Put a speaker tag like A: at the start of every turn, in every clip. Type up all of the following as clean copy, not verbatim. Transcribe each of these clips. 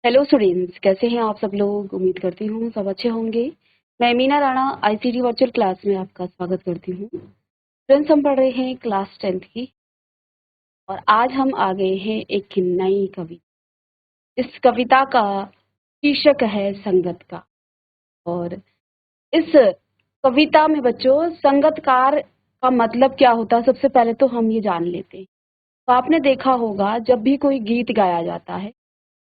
A: Hello students, कैसे हैं आप सब लोग। उम्मीद करती हूँ सब अच्छे होंगे। मैं Meena Rana ICT virtual class में आपका स्वागत करती हूँ। फ्रेंड्स, हम पढ़ रहे हैं क्लास 10th की और आज हम आ गए हैं एक नई कविता। इस कविता का शीर्षक है संगत का। और इस कविता में बच्चों संगतकार का मतलब क्या होता है, सबसे पहले तो हम ये जान लेते हैं। तो आपने देखा होगा जब भी कोई गीत गाया जाता है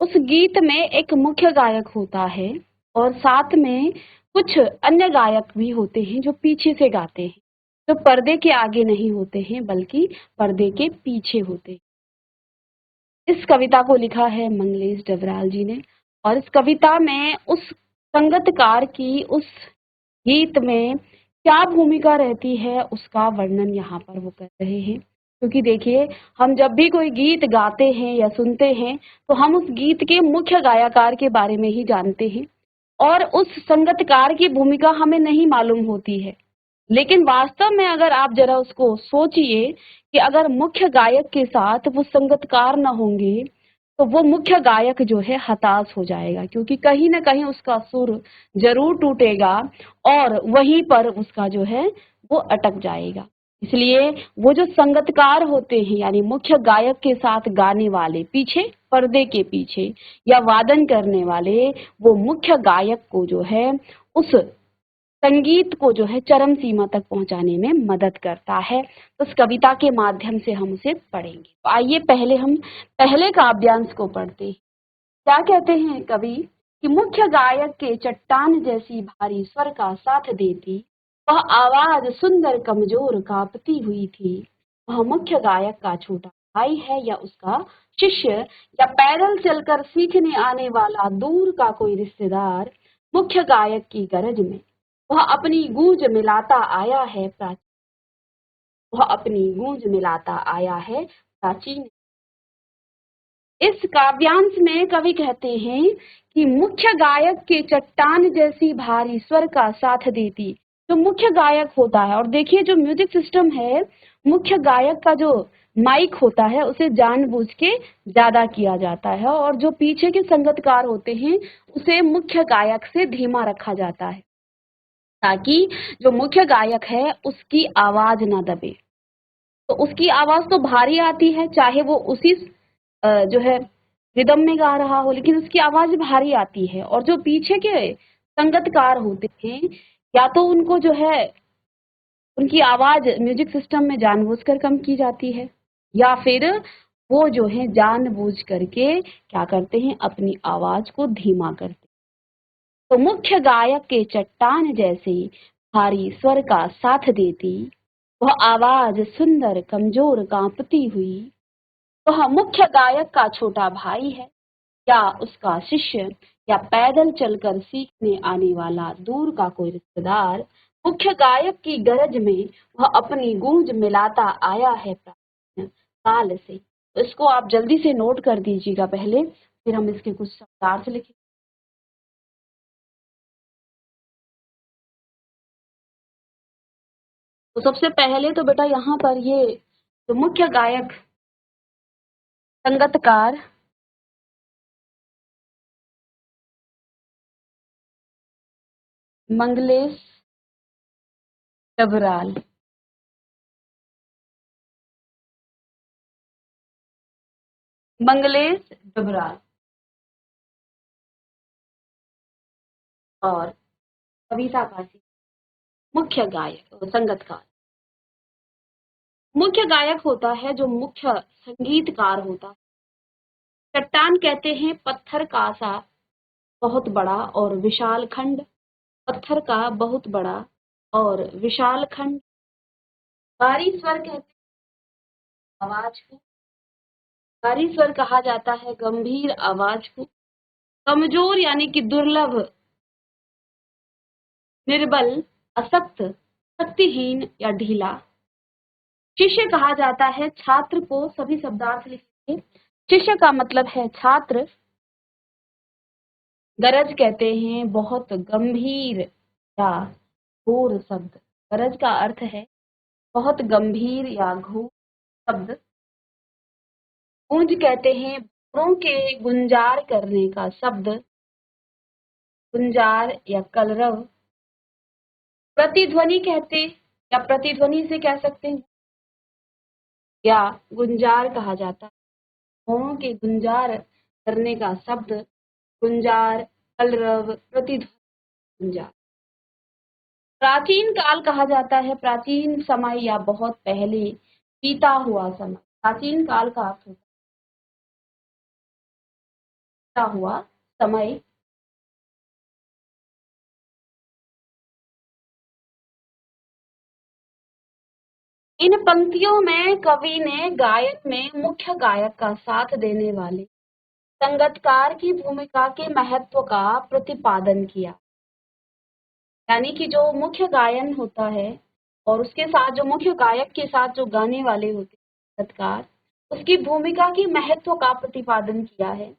A: उस गीत में एक मुख्य गायक होता है और साथ में कुछ अन्य गायक भी होते हैं जो पीछे से गाते हैं, जो पर्दे के आगे नहीं होते हैं बल्कि पर्दे के पीछे होते हैं। इस कविता को लिखा है मंगलेश डबराल जी ने और इस कविता में उस संगतकार की उस गीत में क्या भूमिका रहती है उसका वर्णन यहाँ पर वो कर रहे हैं। क्योंकि देखिए, हम जब भी कोई गीत गाते हैं या सुनते हैं तो हम उस गीत के मुख्य गायकार के बारे में ही जानते हैं और उस संगतकार की भूमिका हमें नहीं मालूम होती है। लेकिन वास्तव में अगर आप जरा उसको सोचिए कि अगर मुख्य गायक के साथ वो संगतकार न होंगे तो वो मुख्य गायक जो है हताश हो जाएगा, क्योंकि कहीं ना कहीं उसका सुर जरूर टूटेगा और वहीं पर उसका जो है वो अटक जाएगा। इसलिए वो जो संगतकार होते हैं यानी मुख्य गायक के साथ गाने वाले, पीछे पर्दे के पीछे या वादन करने वाले, वो मुख्य गायक को जो है उस संगीत को जो है चरम सीमा तक पहुंचाने में मदद करता है। तो इस कविता के माध्यम से हम उसे पढ़ेंगे। तो आइए पहले हम पहले काव्यांश को पढ़ते हैं। क्या कहते हैं कवि कि मुख्य गायक के चट्टान जैसी भारी स्वर का साथ देती वह आवाज सुंदर कमजोर कांपती हुई थी। वह मुख्य गायक का छोटा भाई है या उसका शिष्य या पैदल चलकर सीखने आने वाला दूर का कोई रिश्तेदार। मुख्य गायक की गरज में वह अपनी गूंज मिलाता आया है वह अपनी गूंज मिलाता आया है प्राचीन। इस काव्यांश में कवि कहते हैं कि मुख्य गायक के चट्टान जैसी भारी स्वर का साथ देती जो मुख्य गायक होता है। और देखिए, जो म्यूजिक सिस्टम है, मुख्य गायक का जो माइक होता है उसे जानबूझ के ज्यादा किया जाता है और जो पीछे के संगतकार होते हैं उसे मुख्य गायक से धीमा रखा जाता है ताकि जो मुख्य गायक है उसकी आवाज ना दबे। तो उसकी आवाज तो भारी आती है, चाहे वो उसी जो है रिदम में गा रहा हो, लेकिन उसकी आवाज भारी आती है। और जो पीछे के संगतकार होते हैं या तो उनको जो है उनकी आवाज म्यूजिक सिस्टम में जानबूझकर कम की जाती है या फिर वो जो है जानबूझ करके क्या करते हैं, अपनी आवाज को धीमा करते हैं। तो मुख्य गायक के चट्टान जैसे भारी स्वर का साथ देती वह आवाज सुंदर कमजोर कांपती हुई। वह मुख्य गायक का छोटा भाई है या उसका शिष्य या पैदल चलकर सीखने आने वाला दूर का कोई रिश्तेदार। मुख्य गायक की गरज में वह अपनी गूंज मिलाता आया है प्राचीन काल से। तो इसको आप जल्दी से नोट कर दीजिएगा पहले, फिर हम इसके कुछ शब्दार्थ लिखेंगे। तो सबसे पहले तो बेटा यहाँ पर ये जो मुख्य गायक संगतकार मंगलेश डबराल, मंगलेश डबराल और कविता काशी मुख्य गायक और संगतकार। मुख्य गायक होता है जो मुख्य संगीतकार होता है। चट्टान कहते हैं पत्थर का सा बहुत बड़ा और विशाल खंड, पत्थर का बहुत बड़ा और विशाल खंड। भारी स्वर कहते हैं आवाज को, भारी स्वर कहा जाता है गंभीर आवाज को। कमजोर यानी कि दुर्लभ, निर्बल, असक्त, शक्तिहीन या ढीला। शिष्य कहा जाता है छात्र को, सभी शब्दार्थ लिखिए। शिष्य का मतलब है छात्र। गरज कहते हैं बहुत गंभीर या घोर शब्द। गरज का अर्थ है बहुत गंभीर या घोर शब्द। गूंज कहते हैं स्वरों के गुंजार करने का शब्द गुंजार या कलरव प्रतिध्वनि कहते या प्रतिध्वनि से कह सकते हैं या गुंजार कहा जाता है। स्वरों के गुंजार करने का शब्द गुंजार, कलरव, प्रतिध्वनि, गुंजार। प्राचीन काल कहा जाता है प्राचीन समय या बहुत पहले बीता हुआ समय। प्राचीन काल का अर्थ होता है बीता हुआ समय। इन पंक्तियों में कवि ने गायन में मुख्य गायक का साथ देने वाले संगतकार की भूमिका के महत्व का प्रतिपादन किया। यानी कि जो मुख्य गायन होता है और उसके साथ जो मुख्य गायक के साथ जो गाने वाले होते हैं संगतकार, उसकी भूमिका की महत्व का प्रतिपादन किया है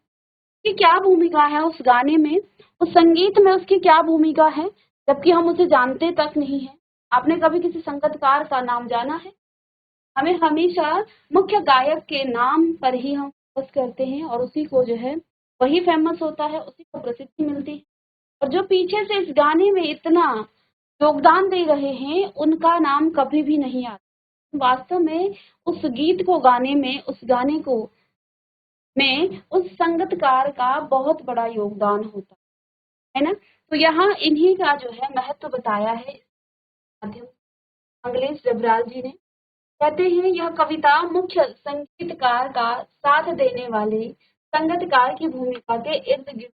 A: कि क्या भूमिका है उस गाने में, उस संगीत में उसकी क्या भूमिका है, जबकि हम उसे जानते तक नहीं है। आपने कभी किसी संगीतकार का नाम जाना है? हमें हमेशा मुख्य गायक के नाम पर ही हम फोकस करते हैं और उसी को जो है वही फेमस होता है, उसी को प्रसिद्धि मिलती है। और जो पीछे से इस गाने में इतना योगदान दे रहे हैं उनका नाम कभी भी नहीं आता। वास्तव में उस गीत को गाने में, उस गाने को में उस संगीतकार का बहुत बड़ा योगदान होता है ना। तो यहाँ इन्हीं का जो है महत्व बताया है माध्यम मंगलेश डबराल जी ने। कहते हैं यह कविता मुख्य संगीतकार का साथ देने वाले संगीतकार की भूमिका के इर्द गिर्द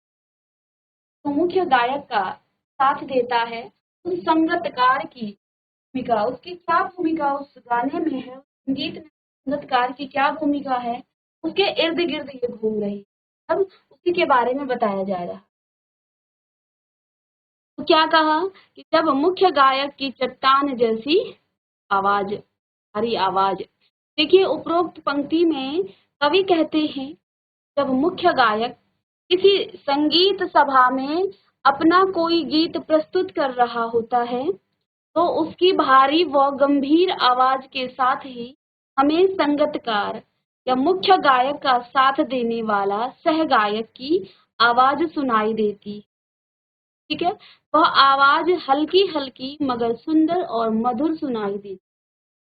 A: तो मुख्य गायक का साथ देता है उस संगीतकार की भूमिका, उसकी क्या भूमिका उस गाने में है, संगीत में संगीतकार की क्या भूमिका है, उसके इर्द गिर्द ये घूम रही है। अब उसी के बारे में बताया जा रहा है। तो क्या कहा कि जब मुख्य गायक की चट्टान जैसी आवाज, हरी आवाज। देखिए उपरोक्त पंक्ति में कवि कहते हैं जब मुख्य गायक किसी संगीत सभा में अपना कोई गीत प्रस्तुत कर रहा होता है तो उसकी भारी व गंभीर आवाज के साथ ही हमें संगीतकार या मुख्य गायक का साथ देने वाला सह गायक की आवाज सुनाई देती। ठीक है, वह आवाज हल्की हल्की मगर सुंदर और मधुर सुनाई देती।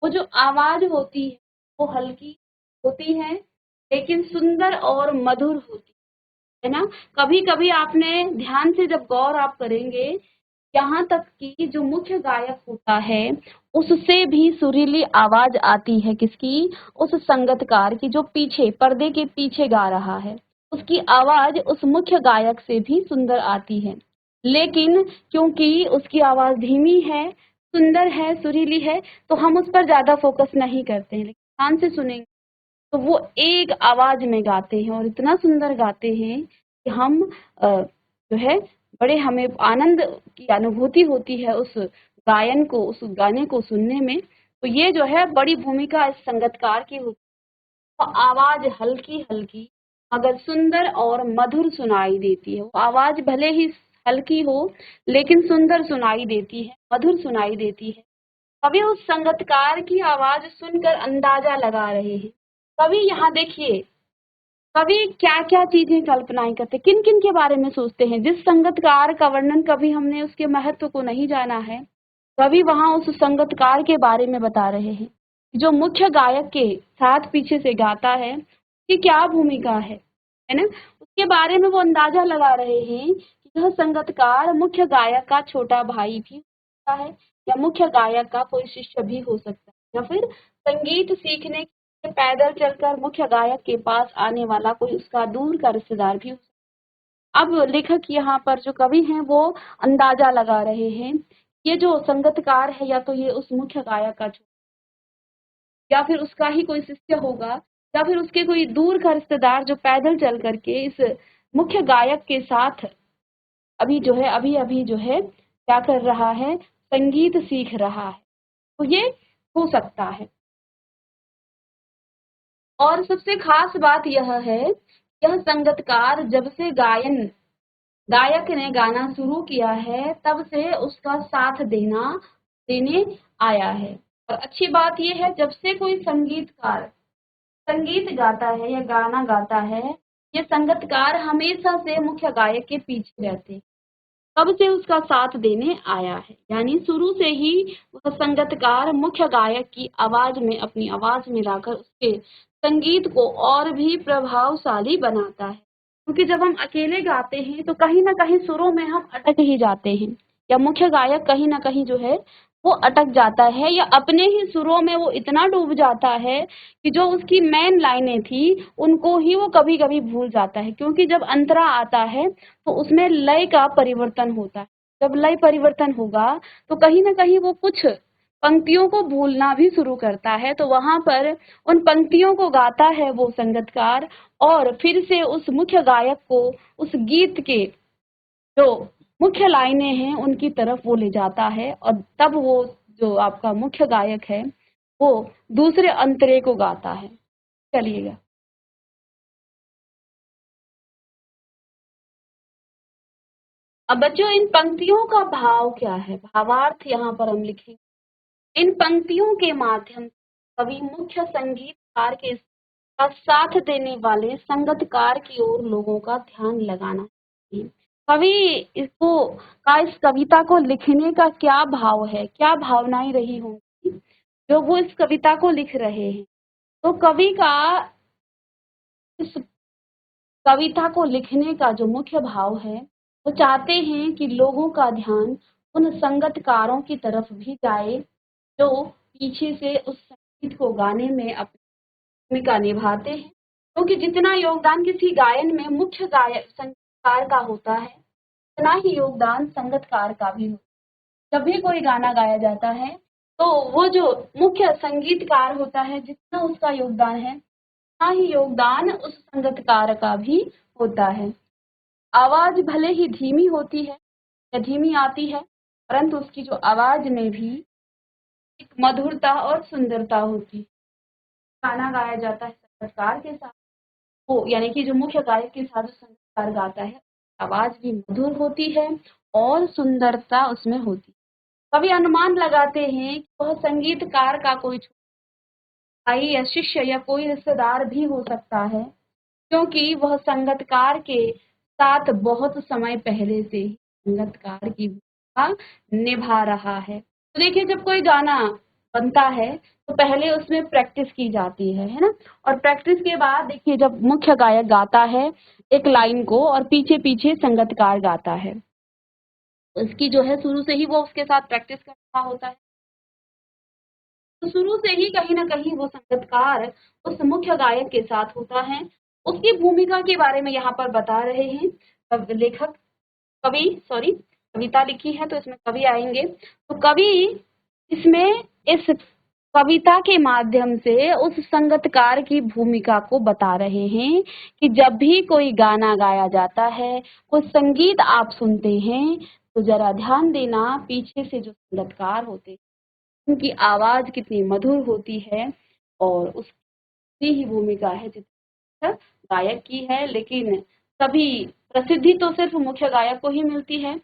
A: वो जो आवाज होती है वो हल्की होती है लेकिन सुंदर और मधुर होती है ना। कभी कभी आपने ध्यान से जब गौर आप करेंगे यहाँ तक कि जो मुख्य गायक होता है उससे भी सुरीली आवाज आती है किसकी, उस संगीतकार की जो पीछे पर्दे के पीछे गा रहा है, उसकी आवाज उस मुख्य गायक से भी सुंदर आती है। लेकिन क्योंकि उसकी आवाज धीमी है, सुंदर है, सुरीली है, तो हम उस पर ज्यादा फोकस नहीं करते हैं। लेकिन ध्यान से सुनेंगे तो वो एक आवाज में गाते हैं और इतना सुंदर गाते हैं कि हम जो है बड़े हमें आनंद की अनुभूति होती है उस गायन को, उस गाने को सुनने में। तो ये जो है बड़ी भूमिका इस संगीतकार की होती है। तो आवाज हल्की हल्की मगर सुंदर और मधुर सुनाई देती है। वो आवाज भले ही हल्की हो लेकिन सुंदर सुनाई देती है, मधुर सुनाई देती है। कवि उस संगीतकार की आवाज सुनकर अंदाजा लगा रहे हैं। कवि यहाँ देखिए, कवि क्या क्या चीजें कल्पनाएं करते, किन किन के बारे में सोचते हैं। जिस संगीतकार का वर्णन कभी हमने उसके महत्व को नहीं जाना है, कवि वहां उस संगीतकार के बारे में बता रहे हैं जो मुख्य गायक के साथ पीछे से गाता है, कि क्या भूमिका है ना। उसके बारे में वो अंदाजा लगा रहे हैं कि यह संगीतकार मुख्य गायक का छोटा भाई भी हो सकता है या मुख्य गायक का कोई शिष्य भी हो सकता है या फिर संगीत सीखने पैदल चलकर मुख्य गायक के पास आने वाला कोई उसका दूर का रिश्तेदार भी हो सकता है। अब लेखक यहाँ पर जो कवि हैं वो अंदाजा लगा रहे हैं ये जो संगीतकार है या तो ये उस मुख्य गायक का या फिर उसका ही कोई शिष्य होगा या फिर उसके कोई दूर का रिश्तेदार जो पैदल चल करके इस मुख्य गायक के साथ अभी अभी जो है क्या कर रहा है, संगीत सीख रहा है। तो ये हो सकता है। और सबसे खास बात यह है, यह संगीतकार जब से गायक ने गाना शुरू किया है तब से उसका साथ देने आया है। और अच्छी बात यह है जब से कोई संगीतकार संगीत गाता है या गाना गाता है ये संगतकार हमेशा से मुख्य गायक के पीछे रहते हैं, कब से उसका साथ देने आया है। यानी शुरू से ही वह संगतकार मुख्य गायक की आवाज में अपनी आवाज मिलाकर उसके संगीत को और भी प्रभावशाली बनाता है। क्योंकि जब हम अकेले गाते हैं तो कहीं ना कहीं सुरों में हम अटक ही जाते हैं, या मुख्य गायक कहीं ना कहीं जो है वो अटक जाता है, या अपने ही सुरों में वो इतना डूब जाता है कि जो उसकी मेन लाइनें थी उनको ही वो कभी कभी भूल जाता है। क्योंकि जब अंतरा आता है तो उसमें लय का परिवर्तन होता है। जब लय परिवर्तन होगा तो कहीं ना कहीं वो कुछ पंक्तियों को भूलना भी शुरू करता है। तो वहां पर उन पंक्तियों को गाता है वो संगतकार, और फिर से उस मुख्य गायक को उस गीत के जो मुख्य लाइनें हैं उनकी तरफ वो ले जाता है, और तब वो जो आपका मुख्य गायक है वो दूसरे अंतरे को गाता है। चलिएगा। अब बच्चों इन पंक्तियों का भाव क्या है, भावार्थ यहाँ पर हम लिखेंगे। इन पंक्तियों के माध्यम से कवि मुख्य संगीतकार के का साथ देने वाले संगतकार की ओर लोगों का ध्यान लगाना चाहिए। कवि इसको का इस कविता को लिखने का क्या भाव है, क्या भावनाएं रही होंगी जो वो इस कविता को लिख रहे हैं। तो कवि का इस कविता को लिखने का जो मुख्य भाव है, वो चाहते हैं कि लोगों का ध्यान उन संगतकारों की तरफ भी जाए जो पीछे से उस संगीत को गाने में अपनी भूमिका निभाते हैं। क्योंकि जितना योगदान किसी गायन में मुख्य गायक संगीतकार का होता है, उतना ही योगदान संगतकार का भी होता है। जब भी कोई गाना गाया जाता है तो वो जो मुख्य संगीतकार होता है, जितना उसका योगदान है उतना ही योगदान उस संगतकार का भी होता है। आवाज भले ही धीमी होती है या धीमी आती है, परंतु उसकी जो आवाज में भी एक मधुरता और सुंदरता होती है। गाना गाया जाता है संगीतकार के साथ, वो यानी कि जो मुख्य गायक के साथ जो संगीतकार गाता है, आवाज भी मधुर होती है और सुंदरता उसमें होती है। कभी अनुमान लगाते हैं कि वह संगीतकार का कोई भाई या शिष्य या कोई रिश्तेदार भी हो सकता है, क्योंकि वह संगतकार के साथ बहुत समय पहले से ही संगतकार की भूमिका निभा रहा है। तो देखिए जब कोई गाना बनता है तो पहले उसमें प्रैक्टिस की जाती है ना। और प्रैक्टिस के बाद देखिए जब मुख्य गायक गाता है एक लाइन को और पीछे पीछे संगतकार गाता है, तो इसकी जो है शुरू से ही वो उसके साथ प्रैक्टिस कर रहा होता है। तो शुरू से ही कहीं ना कहीं वो संगीतकार उस मुख्य गायक के साथ होता है। उसकी भूमिका के बारे में यहाँ पर बता रहे हैं लेखक, कवि सॉरी कविता लिखी है तो इसमें कवि आएंगे। तो कवि इसमें इस कविता के माध्यम से उस संगीतकार की भूमिका को बता रहे हैं कि जब भी कोई गाना गाया जाता है, कोई संगीत आप सुनते हैं, तो जरा ध्यान देना पीछे से जो संगीतकार होते हैं उनकी आवाज कितनी मधुर होती है, और उसकी ही भूमिका है जितना गायक की है। लेकिन सभी प्रसिद्धि तो सिर्फ मुख्य गायक को ही मिलती है,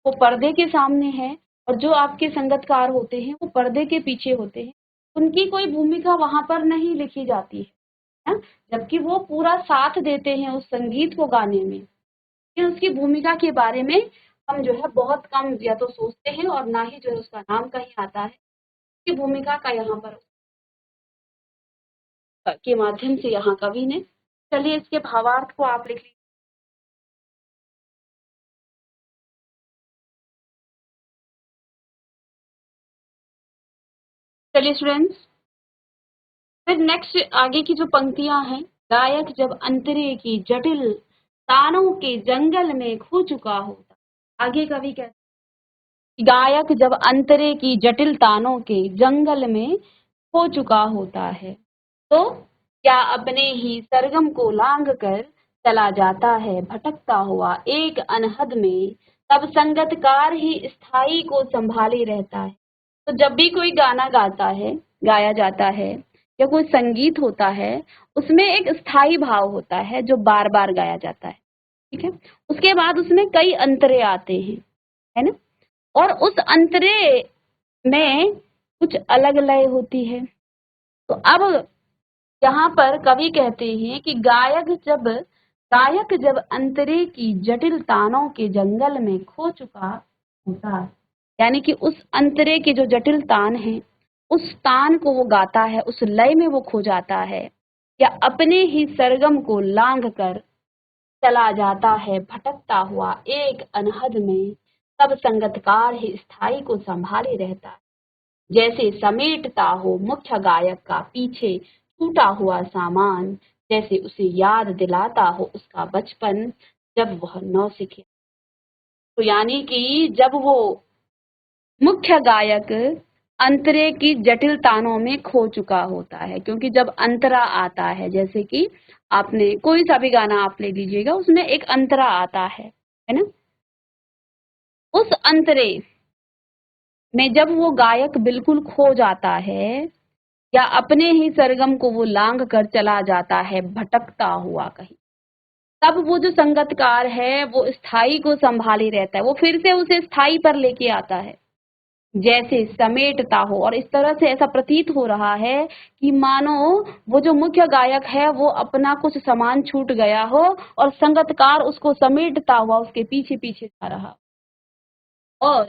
A: वो पर्दे के सामने है, और जो आपके संगीतकार होते हैं वो पर्दे के पीछे होते हैं, उनकी कोई भूमिका वहां पर नहीं लिखी जाती है, जबकि वो पूरा साथ देते हैं उस संगीत को गाने में। लेकिन उसकी भूमिका के बारे में हम जो है बहुत कम या तो सोचते हैं और ना ही जो है उसका नाम कहीं आता है। की भूमिका का यहाँ पर के माध्यम से यहाँ कवि ने, चलिए इसके भावार्थ को आप लिख लीजिए। चलिए स्टूडेंट्स, फिर नेक्स्ट आगे की जो पंक्तियां हैं, गायक जब अंतरे की जटिल तानों के जंगल में खो चुका होता, आगे कवि कहते हैं गायक जब अंतरे की जटिल तानों के जंगल में खो चुका होता है, तो क्या अपने ही सरगम को लांग कर चला जाता है भटकता हुआ एक अनहद में, तब संगतकार ही स्थाई को संभाले रहता है। तो जब भी कोई गाना गाया जाता है या कोई संगीत होता है, उसमें एक स्थाई भाव होता है जो बार बार गाया जाता है, ठीक है। उसके बाद उसमें कई अंतरे आते हैं, है ना, और उस अंतरे में कुछ अलग लय होती है। तो अब यहाँ पर कवि कहते हैं कि गायक जब गायक जब अंतरे की जटिल तानों के जंगल में खो चुका होता है, यानी कि उस अंतरे के जो जटिल तान हैं, उस तान को वो गाता है, उस लय में वो खो जाता है, या अपने ही सरगम को लांघ कर चला जाता है भटकता हुआ एक अनहद में, तब संगतकार ही स्थाई को संभाले रहता है, जैसे समेटता हो मुख्य गायक का पीछे छूटा हुआ सामान, जैसे उसे याद दिलाता हो उसका बचपन जब वह नौसिखिया। तो यानी कि जब वो मुख्य गायक अंतरे की जटिल तानों में खो चुका होता है, क्योंकि जब अंतरा आता है, जैसे कि आपने कोई सा भी गाना आप ले लीजिएगा, उसमें एक अंतरा आता है ना। उस अंतरे में जब वो गायक बिल्कुल खो जाता है, या अपने ही सरगम को वो लांघ कर चला जाता है भटकता हुआ कहीं, तब वो जो संगतकार है वो स्थाई को संभाले रहता है, वो फिर से उसे स्थाई पर लेके आता है, जैसे समेटता हो। और इस तरह से ऐसा प्रतीत हो रहा है कि मानो वो जो मुख्य गायक है वो अपना कुछ सामान छूट गया हो और संगतकार उसको समेटता हुआ उसके पीछे पीछे जा रहा, और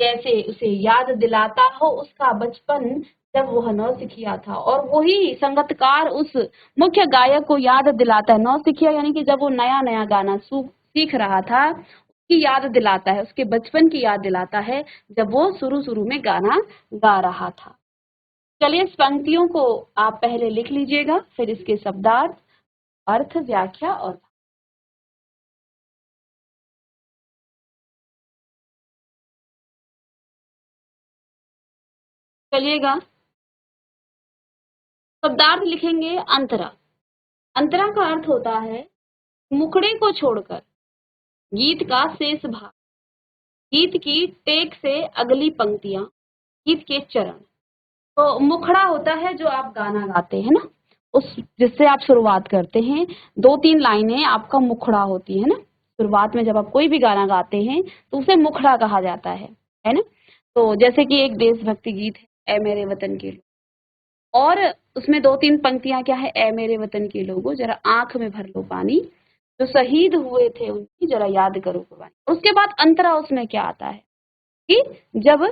A: जैसे उसे याद दिलाता हो उसका बचपन जब वह नौसिखिया था। और वही संगतकार उस मुख्य गायक को याद दिलाता है, नौसिखिया यानी कि जब वो नया नया गाना सीख रहा था, उसकी याद दिलाता है, उसके बचपन की याद दिलाता है जब वो शुरू शुरू में गाना गा रहा था। चलिए, इस पंक्तियों को आप पहले लिख लीजिएगा, फिर इसके शब्दार्थ, अर्थ, व्याख्या और चलिएगा। शब्दार्थ लिखेंगे अंतरा। अंतरा का अर्थ होता है मुखड़े को छोड़कर गीत का शेष भाग, गीत की टेक से अगली पंक्तियां, गीत के चरण। तो मुखड़ा होता है जो आप गाना गाते हैं ना, उस जिससे आप शुरुआत करते हैं, दो तीन लाइनें आपका मुखड़ा होती है ना। शुरुआत में जब आप कोई भी गाना गाते हैं तो उसे मुखड़ा कहा जाता है ना। तो जैसे कि एक देशभक्ति गीत है, ए मेरे वतन के लोग, और उसमें दो तीन पंक्तियां क्या है, ए मेरे वतन के लोगों जरा आंख में भर लो पानी, जो शहीद हुए थे उनकी जरा याद करो कुर्बानी। उसके बाद अंतरा उसमें क्या आता है कि जब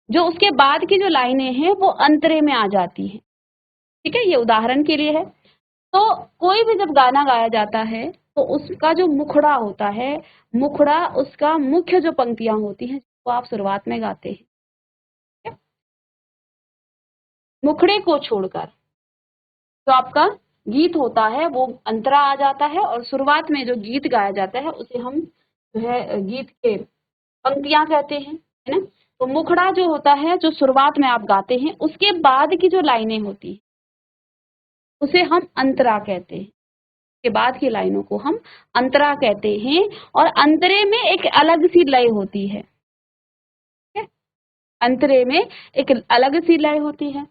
A: जो उसके बाद की जो लाइनें हैं वो अंतरे में आ जाती हैं। ठीक है, ये उदाहरण के लिए है। तो कोई भी जब गाना गाया जाता है तो उसका जो मुखड़ा होता है, मुखड़ा उसका मुख्य जो पंक्तियां होती हैं वो आप शुरुआत में गाते हैं, ठीक है? मुखड़े को छोड़कर जो आपका गीत होता है वो अंतरा आ जाता है, और शुरुआत में जो गीत गाया जाता है उसे हम जो है गीत के पंक्तियां कहते हैं, है ना। तो मुखड़ा जो होता है जो शुरुआत में आप गाते हैं, उसके बाद की जो लाइनें होती हैं उसे हम अंतरा कहते हैं। के बाद की लाइनों को हम अंतरा कहते हैं, और अंतरे में एक अलग सी लय होती है, ठीक है? अंतरे में एक अलग सी लय होती है।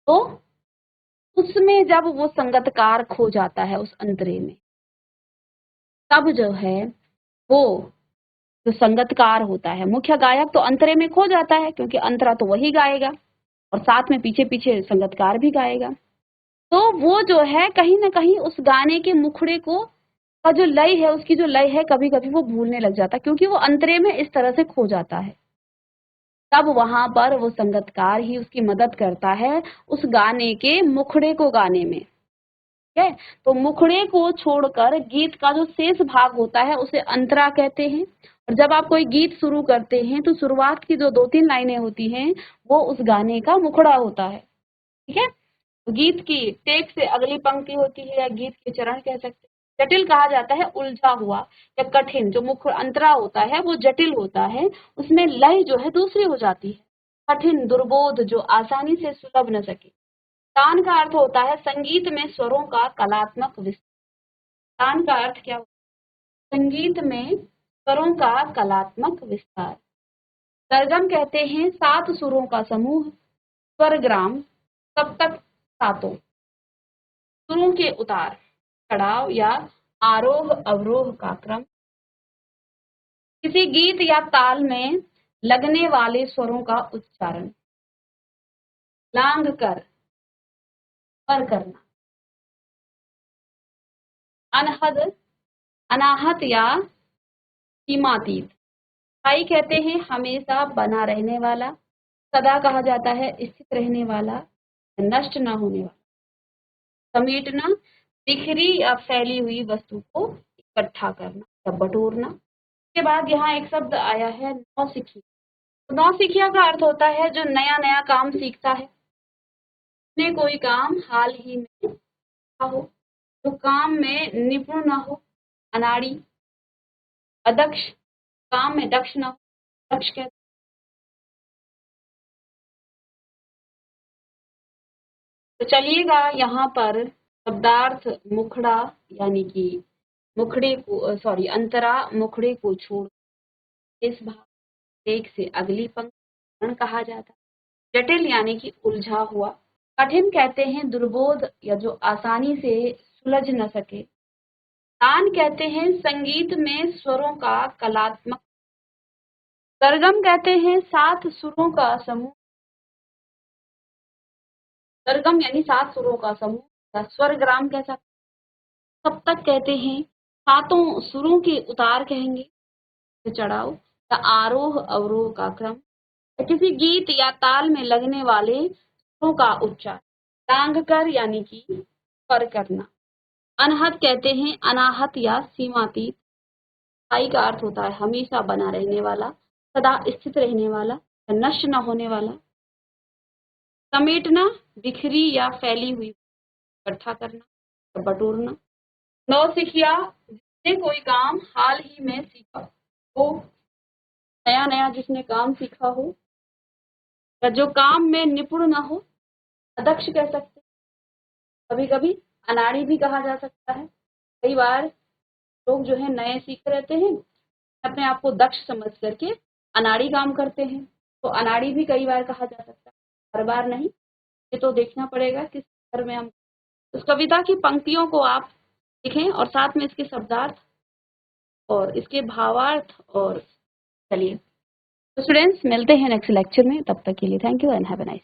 A: तो उसमें जब वो संगतकार खो जाता है उस अंतरे में, तब जो है वो जो संगतकार होता है, मुख्य गायक तो अंतरे में खो जाता है क्योंकि अंतरा तो वही गाएगा और साथ में पीछे पीछे संगतकार भी गाएगा। तो वो जो है कहीं ना कहीं उस गाने के मुखड़े को का जो लय है, उसकी जो लय है, कभी कभी वो भूलने लग जाता है क्योंकि वो अंतरे में इस तरह से खो जाता है। तब वहां पर वो संगतकार ही उसकी मदद करता है उस गाने के मुखड़े को गाने में, ठीक है। तो मुखड़े को छोड़कर गीत का जो शेष भाग होता है उसे अंतरा कहते हैं। और जब आप कोई गीत शुरू करते हैं तो शुरुआत की जो दो तीन लाइनें होती हैं वो उस गाने का मुखड़ा होता है, ठीक है। गीत की टेक से अगली पंक्ति होती है, या गीत के चरण कह सकते हैं। जटिल कहा जाता है उलझा हुआ या कठिन, जो मुख्य अंतरा होता है वो जटिल होता है, उसमें लय जो है दूसरी हो जाती है। कठिन, दुर्बोध, जो आसानी से सुलभ न सके। तान का अर्थ होता है संगीत में स्वरों का कलात्मक विस्तार। तान का अर्थ क्या होता है? संगीत में स्वरों का कलात्मक विस्तार। सरगम कहते हैं सात सुरों का समूह, स्वरग्राम, सप्तक, सातों सुरों के उतार चढ़ाव या आरोह अवरोह का क्रम, किसी गीत या ताल में लगने वाले स्वरों का उच्चारण, लांग कर, पर करना। अनहद, अनाहत या सीमातीत। स्थायी कहते हैं हमेशा बना रहने वाला, सदा कहा जाता है स्थित रहने वाला, नष्ट न होने वाला। समेटना, बिखरी या फैली हुई वस्तु को इकट्ठा करना या बटोरना। उसके बाद यहाँ एक शब्द आया है नौसिखिया। तो नौसिखिया का अर्थ होता है जो नया नया काम सीखता है, उसने कोई काम हाल ही में सीखा हो, जो काम में निपुण न हो, अनाड़ी। अदक्ष, काम में दक्ष न हो, दक्ष कहते। तो चलिएगा यहाँ पर शब्दार्थ मुखड़ा यानी कि मुखड़े को अंतरा मुखड़े को छोड़ इस भाग एक से अगली पंक्ति कहा जाता है। जटिल यानी कि उलझा हुआ। कठिन कहते हैं दुर्बोध या जो आसानी से सुलझ न सके। तान कहते हैं संगीत में स्वरों का कलात्मक। सरगम कहते हैं 7 सुरों का समूह। सरगम यानी 7 सुरों का समूह। स्वरग्राम कह सकते। सप्तक कहते हैं 7 सुरों के उतार कहेंगे, चढ़ाव या आरोह अवरोह का क्रम, किसी गीत या ताल में लगने वाले सुरों का उच्चार। टांग कर यानी कि पर करना। अनहद कहते हैं अनाहत या सीमातीत। स्थायी का अर्थ होता है हमेशा बना रहने वाला, सदा स्थित रहने वाला, नष्ट न होने वाला। समेटना, बिखरी या फैली हुई, इकट्ठा करना, बटोरना। नौसिखिया, जिसने कोई काम हाल ही में सीखा हो, नया नया जिसने काम सीखा हो, या जो काम में निपुण न हो, अदक्ष कह सकते। कभी कभी अनाड़ी भी कहा जा सकता है। कई बार लोग जो है नए सीख रहते हैं, अपने आप को दक्ष समझ करके अनाड़ी काम करते हैं, तो अनाड़ी भी कई बार कहा जा सकता है, हर बार नहीं। ये तो देखना पड़ेगा किस स्तर में हम। उस कविता की पंक्तियों को आप लिखें और साथ में इसके शब्दार्थ और इसके भावार्थ। और चलिए तो स्टूडेंट्स मिलते हैं नेक्स्ट लेक्चर में, तब तक के लिए thank you and have a nice.